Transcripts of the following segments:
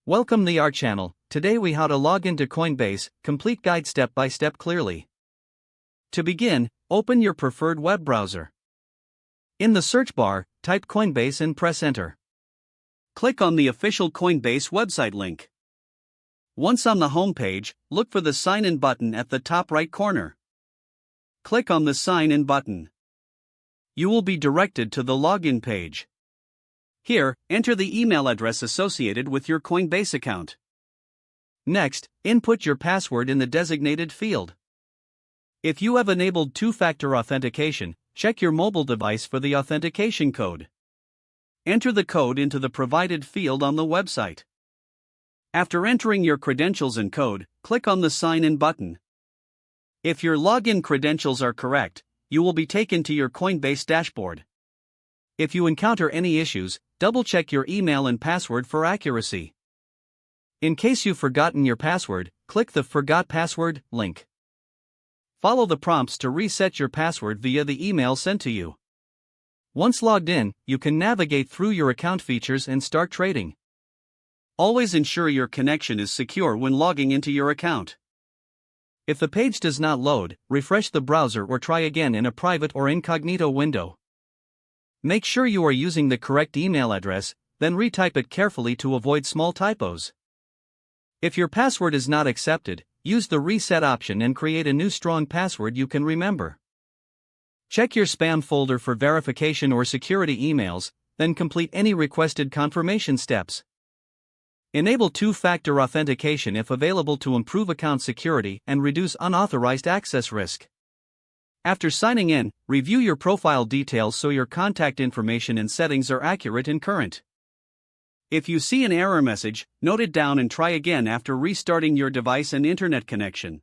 Welcome to our channel. Today we how to log into Coinbase, complete guide step by step clearly. To begin, open your preferred web browser. In the search bar, type Coinbase and press enter. Click on the official Coinbase website link. Once on the home page, look for the sign in button at the top right corner. Click on the sign in button. You will be directed to the login page. Here, enter the email address associated with your Coinbase account. Next, input your password in the designated field. If you have enabled two-factor authentication, check your mobile device for the authentication code. Enter the code into the provided field on the website. After entering your credentials and code, click on the Sign In button. If your login credentials are correct, you will be taken to your Coinbase dashboard. If you encounter any issues, double-check your email and password for accuracy. In case you've forgotten your password, click the Forgot Password link. Follow the prompts to reset your password via the email sent to you. Once logged in, you can navigate through your account features and start trading. Always ensure your connection is secure when logging into your account. If the page does not load, refresh the browser or try again in a private or incognito window. Make sure you are using the correct email address, then retype it carefully to avoid small typos. If your password is not accepted, use the reset option and create a new strong password you can remember. Check your spam folder for verification or security emails, then complete any requested confirmation steps. Enable two-factor authentication if available to improve account security and reduce unauthorized access risk. After signing in, review your profile details so your contact information and settings are accurate and current. If you see an error message, note it down and try again after restarting your device and internet connection.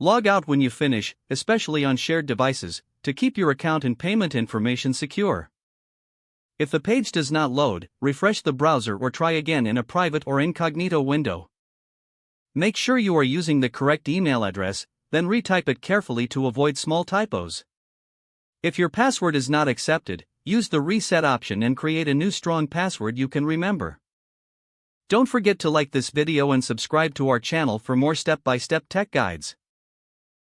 Log out when you finish, especially on shared devices, to keep your account and payment information secure. If the page does not load, refresh the browser or try again in a private or incognito window. Make sure you are using the correct email address, then retype it carefully to avoid small typos. If your password is not accepted, use the reset option and create a new strong password you can remember. Don't forget to like this video and subscribe to our channel for more step-by-step tech guides.